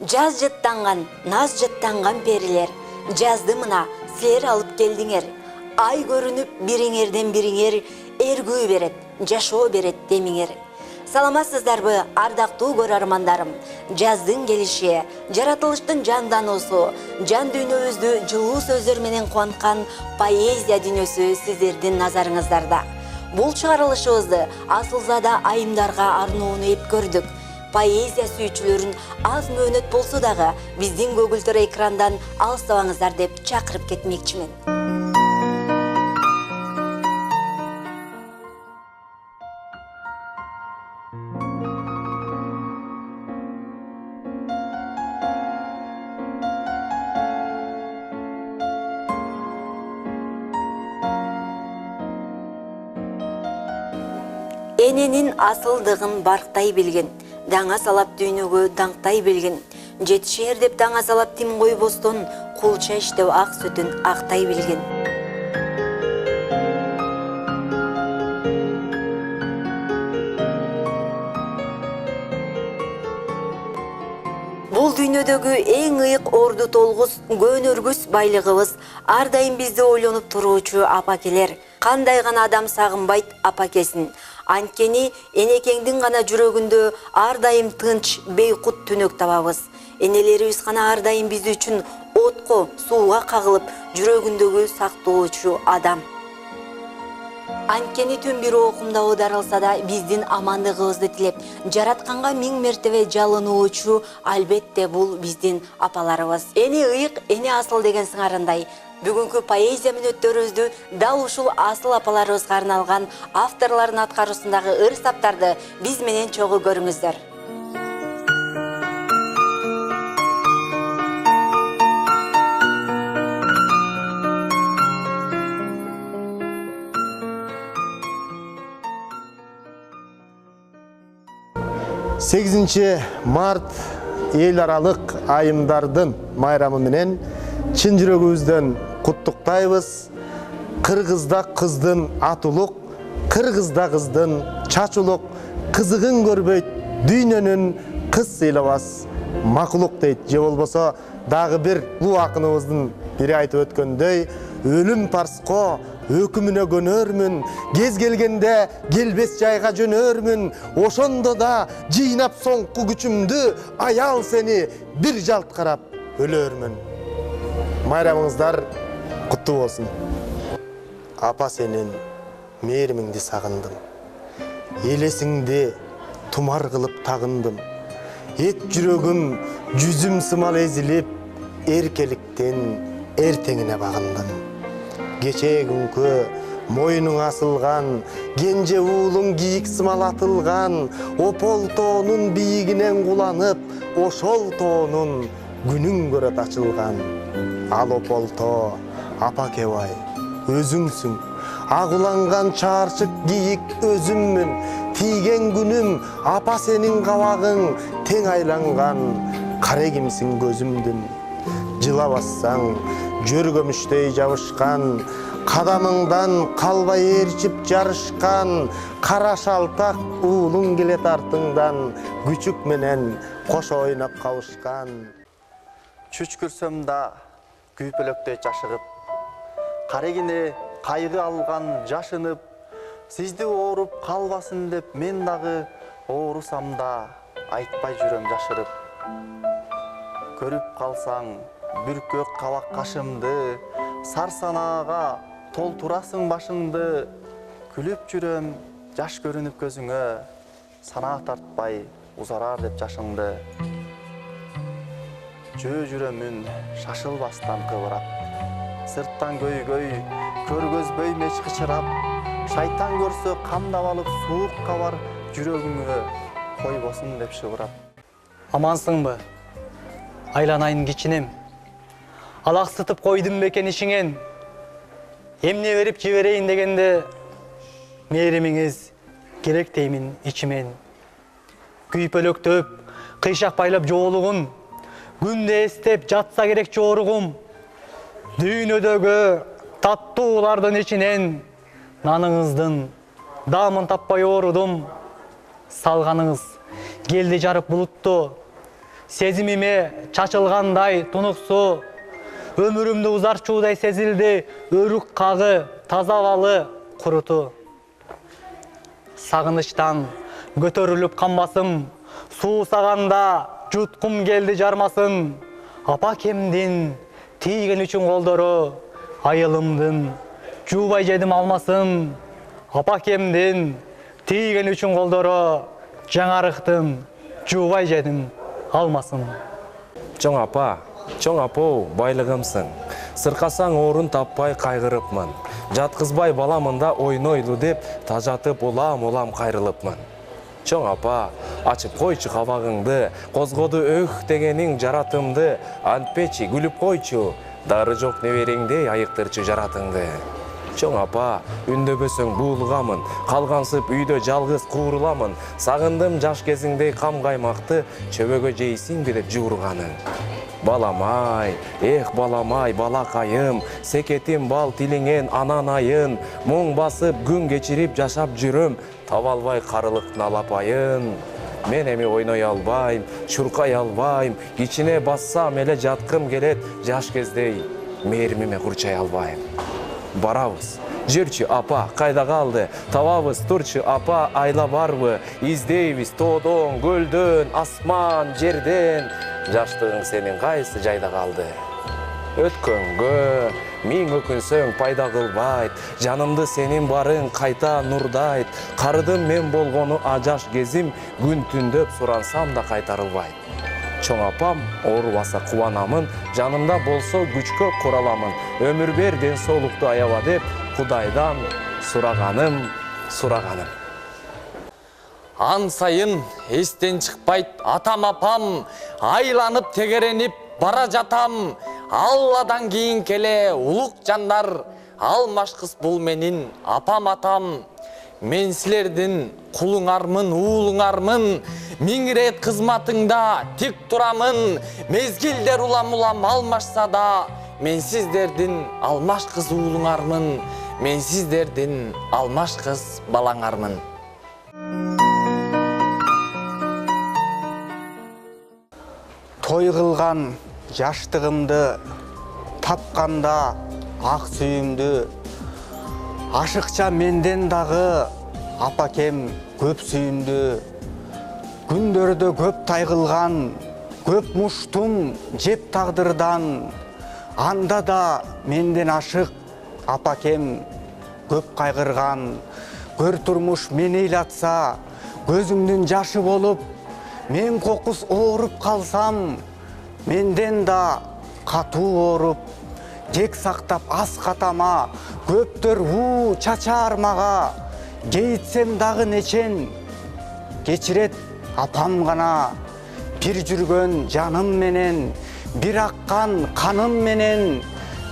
Жаз жыттанган, наз жыттанган перилер, жазды мына силер алып келдиңер. Ай көрүнүп бириңерден бириңер, эргүү берет, жашоо берет демиңер. Саламатсыздарбы, ардактуу көрөрмандарым. Жаздын келиши, жаратылыштын жандануусу, жан дүйнөбүздү жылуу сөздөр менен кубанткан поэзия дүйнөсү сиздердин назарыңыздарда. Бул чыгарылышыбызды Асылзада айымдарга арноону эп көрдүк. Поэзия сүйүүчүлөрүн аз мөөнөт болсо дагы биздин көгүлтөр экрандан алыстабаңыздар деп чакырып кетмекчимин. Эненин асылдыгын барктай билген, даңа салап дүйнөгө даңктай билген, жетишер деп даңа салап тим койбостон, кулча иштеп ак сүтүн актай билген. Бул дүйнөдөгү эң ыйык орду толгус, көнөргүс байлыгыбыз ар дайым бизди ойлонуп туруучу апакелер. Кандай гана адам сагынбайт апакесин. Анткени энекеңдин гана жүрөгүндө ар дайым тынч, бейкут түнөк табабыз. Энелерибиз гана ар дайым биз үчүн отко, сууга кагылып, жүрөгүндөгү сактоочу адам. Анткени түн бир окумда оодарылса да биздин амандыгыбызды тилеп, жаратканга миң мертебе жалынуучу албетте бул биздин апаларыбыз. Эне ыйык, эне асыл деген сыңарындай. Бүгүнкү поэзия мүнөттөрүбүздү дал ушул асыл апаларыбызга арналган авторлордун аткаруусундагы ыр-саптарды биз менен чогуу көрүңүздөр. Март эл аралык айымдардын майрамы менен чын жүрөгүбүздөн куттуктайбыз. Кыргызда кыздын атулук, кыргызда кыздын чачулук, кызыгын көрбөйт дүйнөнүн кыз сыйлабас макулук дейт. Же болбосо дагы бир улуу акыныбыздын бири айтып өткөндөй, өлүм парско өкүмүнө көнөрмүн, кез келгенде келбес жайга жөнөрмүн, ошондо да жыйнап соңку күчүмдү, аял сени бир жалт карап өлөрмүн. Майрамыңыздар куттуу болсун. Апа сенин мээримиңди сагындым, элесиңди тумар кылып тагындым, эт жүрөгүм жүзүм сымал эзилип, эркеликтен эртеңине багындым. Кечээ күнкү мойнуңа асылган, кенже уулуң кийик сымал атылган, опол тоонун бийигинен куланып, ошол тоонун күнүң көрөт ачылган. Ал опол тоо апакебай өзүңсүң, агуланган чаарчык кийик өзүммүн, тийген күнүм апа сенин кабагың, тең айланган карегимсиң көзүмдүн. Жылабассаң жөргөмүштөй жабышкан, кадамыңдан калбай ээрчип жарышкан, кара шалтак уулуң келет артыңдан, күчүк менен кошо ойноп кабышкан. Чүчкүрсөм да күйпөлөктөй жашыгып, карегине кайгы алган жашынып, сизди ооруп калбасын деп мен дагы оорусам да айтпай жүрөм жашырып. Көрүп калсаң бүркөк кабак кашымды, сарсанаага толтурасың башыңды, күлүп жүрөм жаш көрүнүп көзүңө, санаа тартпай узарар деп жашыңды. Жөө жүрөмүн шашылбастан кыбырап, сырттан көйгөй көргөзбөй меч кычырап, шайтан көрсө камдап алып суук кабар жүрөгүңө койбосун деп шыбырап. Амансыңбы? Айланайын кичинем, алаксытып койдум бекен ишиңен, эмне берип жиберейин дегенде мээримиңиз керек деймин ичимен. Күйпөлөктөп, кыйшак байлап жоолугун, күндө эстеп жатса керек жооругум. Дүйнөдөгү таттуулардын ичинен наныңыздын даамын таппай оорудум. Салганыңыз келди жарып булутту, сезимиме чачылгандай тунук суу, өмүрүмдү узарчуудай сезилди өрүк кагы, таза абалы куруту. Сагынычтан көтөрүлүп канбасым, суусаганда жуткум келди жармасын. Апакемдин тийген үчүн колдору, айылымдын жуубай жедим алмасын. Апакемдин тийген үчүн колдору, жаңарыктын жуубай жедим алмасын. Чоң апа, байлыгымсың. Сыркасаң орун таппай кайгырыпмын. Жаткызбай баламында ойнойлу деп, тажатып улам кайрылыпмын. Чоң апа, ачып койчу кабагыңды, козгоду өх дегениң жаратымды, антпечи күлүп койчу, дары жок небериңдей айыктырчу жаратыңды. Чоң апа, үндөбөсөң буулугамын, калгансып үйдө жалгыз кууруламын, сагындым жаш кезиңдей кам каймакты, чөбөгө жейсиңби деп жуурганың. Баламай, баламай, балакайым, секетим бал тилиңен анан айын, моң басып күн кечирип жашап жүрөм, таба албай карылыктын алапайын. Мен эми ойной албайм, чуркай албайм, кичине бассам эле жаткым келет, жаш кездей мээримиме курчай албайм. Барабыз. Жүрчү апа, кайда калды? Табабыз, турчу апа, айла барбы? Издейбиз тоодон, көлдөн, асман, жерден. Жаштыгың сенин кайсы жайда калды? Өткөнгө миң өкүнсөң пайда кылбайт, жанымды сенин барың кайта нурдайт. Карыдым мен болгону ажаш кезим, күн түндөп сурансам да кайтарылбайт. Чоң апам оорубаса кубанамын, жанымда болсо күчкө кураламын. Өмүр бер ден соолукту аяба деп, Кудайдан сураганым. Ан сайын эстен чыкпайт атам апам, айланып тегеренип бара жатам. Алладан кийин келе улук жандар, алмашкыс бул менин апам атам. Мен силердин кулуңармын, уулуңармын, миң рет кызматыңда тик турамын. Мезгилдер улам алмашса да, мен сиздердин алмашкыз уулуңармын, мен сиздердин алмашкыз балаңармын. Той кылган жаштыгымды, тапканда ак сүйүмдү, ашыкча менден дагы апакем көп сүйүндү. Күндөрдө көп тайгылган, көп муштум жеп тагдырдан, анда да менден ашык апакем көп кайгырган. Көр турмуш мени ыйлатса, көзүмдүн жашы болуп, мен кокус ооруп калсам, менден да катуу ооруп, жек сактап ас катама, көптөр уу чачаар мага, кейитсем дагы нечен, кечирет апам гана. Бир жүргөн жаным менен, бир аккан каным менен,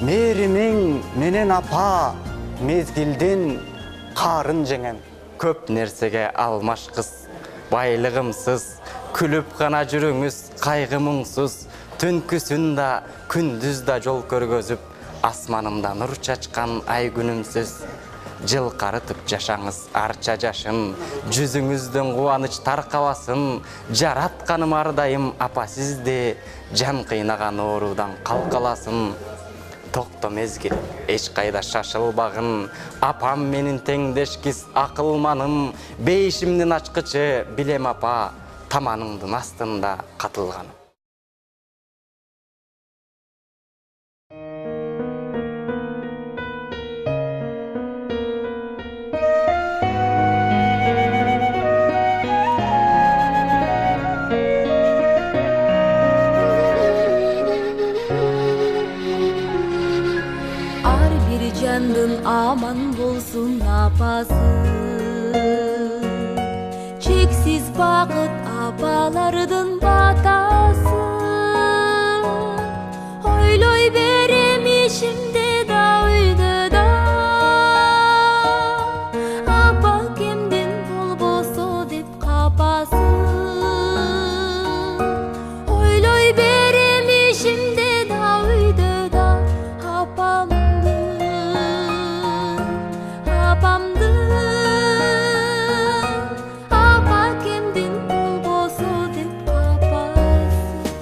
мээримиң менен апа, мезгилдин каарын жеңем. Көп нерсеге алмашкыз, байлыгымсыз, күлүп гана жүрүңүз кайгы мұңсыз. Түнкүсүн да күндүз да жол көргөзүп, асманымда нур чачкан ай күнүмсүз. Жылкарытып жашаңыз арча жашын, жүзүңүздөн кубаныч таркабасын. Жаратканым ардайым апа сизди, жан кыйнаган оорудан калкаласын. Токто мезгил эч кайда шашылбагын, апам менин теңдешкиз акылманым. Бейишимдин ачкычы билем апа, таманыңдын астында катылганым. Aman bolsun apası, çeksiz bakıt apalardın batası. Oyloy berem işimde da uydu da, apa kimdin bol boso dep kapası. Oyloy berem işimde da uydu da, apam apa kimdin bol boso dep kapası.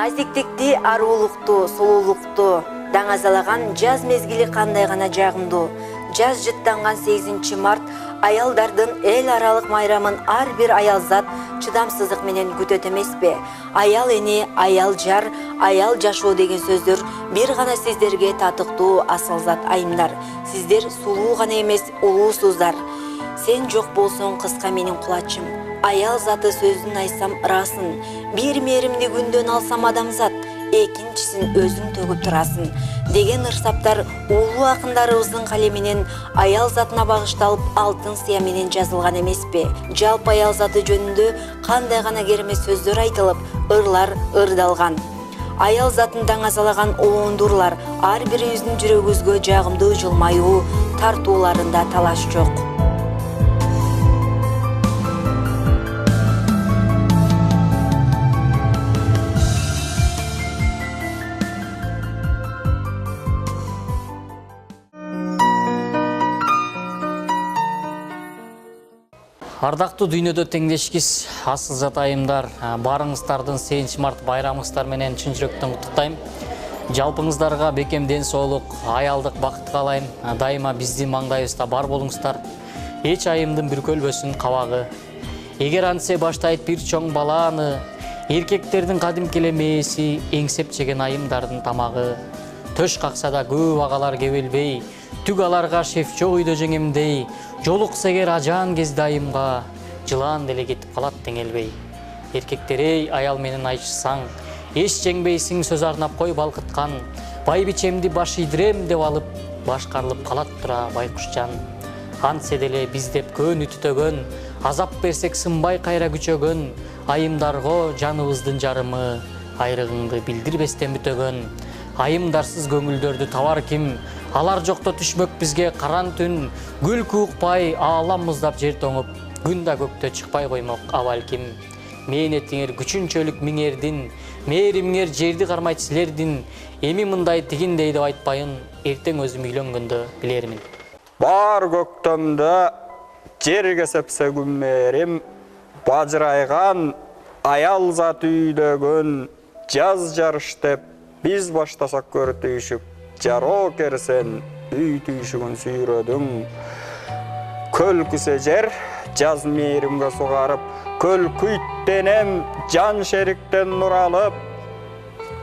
Азиктикти, арулукту, сулуулукту даңазалаган жаз мезгили кандай гана жагымдуу. Жаз жыттанган 8 март аялдардын эл аралык майрамын ар бир аялзат чыдамсыздык менен күтөт эмеспи? Аял эни, аял жар, аял жашоо деген сөздөр бир гана сиздерге татыктуу асылзат айымдар. Сиздер сулуу гана эмес, улуусуздар. Сен жок болсоң кыска менин кулачым. Аял заты сөзүн айтсам ырасын. Бир мээримди күндөн алсам адамзат, экинчисин өзүң төгүп турасың деген ырсаптар улуу акындарыбыздын калеминен аял затына багышталып алтын сыя менен жазылган эмеспи? Жалпы аял заты жөнүндө кандай гана керемет сөздөр айтылып, ырлар ырдалган. Аял затын даңазалаган оондурлар ар бирибиздин жүрөгүбүзгө жагымдуу жылмаюу тартууларында талаш жок. Ардактуу дүйнөдө теңдешкис асылзат айымдар, барыңыздардын 8 март байрамыңыздар менен чын жүрөктөн куттуктайм. Жалпыңыздарга бекем ден соолук, аялдык бакыт каалайм. Дайыма биздин маңдайыбызда бар болуңуздар. Эч айымдын бүркөлбөсүн кабагы. Эгер антсе баштайт бир чоң баланы, эркектердин кадимки эле мээси эңсеп жеген айымдардын тамагы. Төш какса да көп агалар кебелбей, түк аларга шеф жок үйдө жеңемдей, жолукса эгер ажаан кезде айымга, жылаан деле кетип калат теңелбей. Эркектер эй, аял менен айшысаң, эч жеңбейсиң сөз арнап кой балкыткан, бай бичемди баш ийдирем деп алып, башкарылып калат тура байкушчан. Антсе деле биз деп көөнү түтөгөн, азап берсек сынбай кайра күчөгөн, айымдарго жаныбыздын жарымы, айрыгыңды билдирбестен бүтөгөн. Айымдарсыз көңүлдөрдү табар ким? Алар жокто түшмөк бизге каран түн, күлкү укпай аалам муздап жер тоңуп, күн да көктө чыкпай коймок абал ким? Мээнетиңер күчүнчөлүк миңердин, мээримиңер жерди кармайт силердин, эми мындай тигиндей деп айтпайын, эртең өзүм үйлөнгөндө билермин. Бар көктөмдө жерге сепсе күммээрим, бажырайган аял зат үйдөгөн, жаз жарыш деп биз баштасак көр түйшүк, жароо керсен үй түйшүгүн сүйрөдүң. Көл күсе жер жаз мээримге сугарып, көл күйттенем жан шериктен нур алып.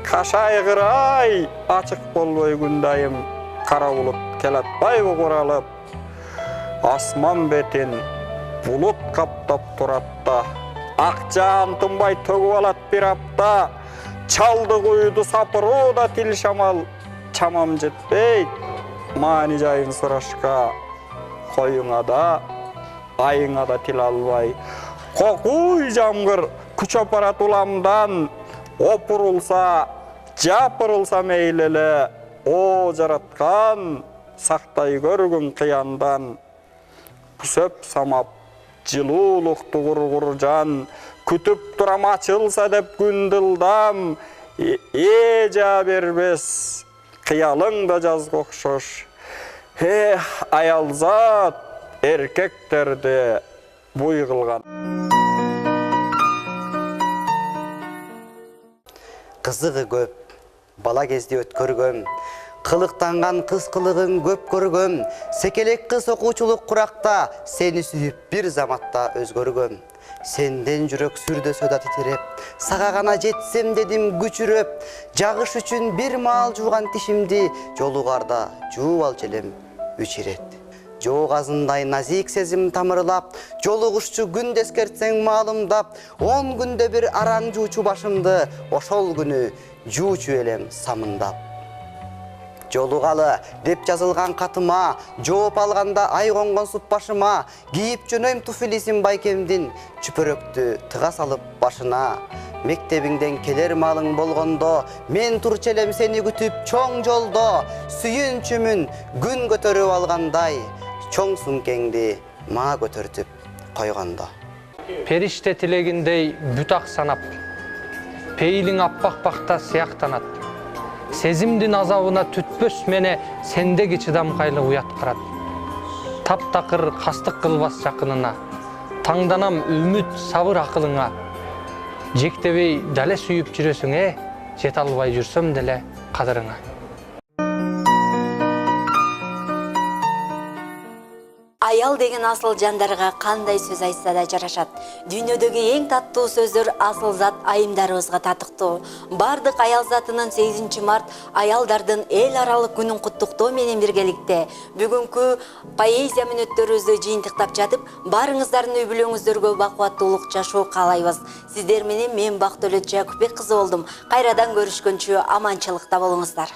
Кашайгырай ачык болбой күндайым, кара булут келатпайбы куралып. Асман бетин булут каптап турат да, ак жаан тынбай төгүп алат бир апта. Чалды куйду сапырууда тил шамал, чамам жетпейт маани жайын сурашка. Коюңа да, айыңа да тил албай, кокуй жамгыр күчөп барат уламдан. Опурулса, жапырылса мейли эле, о жараткан, сактай көргүн кыяндан. Күсөп самап, жылуулукту кургур жан, күтүп турам ачылса деп күн дылдам. Жа бербес, кыялың да жазга окшош. Аял зат эркектерди буй кылган. Кызыгы көп, бала кезде өткөргөм, кылыктанган кыз кылыгын көп көргөм, секелек кыз окуучулук куракта, сени сүйүп бир заматта өзгөргөм. Сенден жүрөк сүрдөсө да титиреп, сага гана жетсем дедим күчүрөп, жагыш үчүн бир маал жууган тишимди, жолугарда жууп алчу элем 3 ирет. Жоо азындай назик сезим тамырлап, жолугушчу күн дескертсең маалымдап, 10 күндө бир араң жуучу башымды, ошол күнү жуучу элем самындап. Жолугалы деп жазылган катыма, жооп алганда ай конгон суп башыма, кийип жөнөйм туфилисин байкемдин, чүпөрөктү тыга салып башына. Мектебиңден келер малың болгондо, мен турчу элем сени күтүп чоң жолдо, сүйүнчүмүн күн көтөрүп алгандай, чоң сумкеңди маа көтөртүп койгондо. Периште тилегиндей бүтак санап, пейлиң аппак-пакта сыяктанат. Сезимдин азабына түтпөс мене сендеги чыдамкайлык уят кырат. Таптакыр кастык кылбас жакынына, таңданам үмүт сабыр акылыңа. Жектебей дале сүйүп жүрөсүң, жете албай жүрсөм деле кадырыңа. Аял деген асыл жандарга кандай сөз айтса да жарашат. Дүйнөдөгү эң таттуу сөздөр асыл зат айымдарыбызга татыктуу. Бардык аял затынын 8 март аялдардын эл аралык күнүн куттуктоо менен биргеликте бүгүнкү поэзия мүнөттөрүбүздү жыйынтыктап жатып, барыңыздардын үй бүлөңүздөргө бакубаттуулук жашоо каалайбыз. Сиздер менен мен Бактөлөт Жакупбек кызы болдум. Кайрадан көрүшкөнчө аманчылыкта болуңуздар.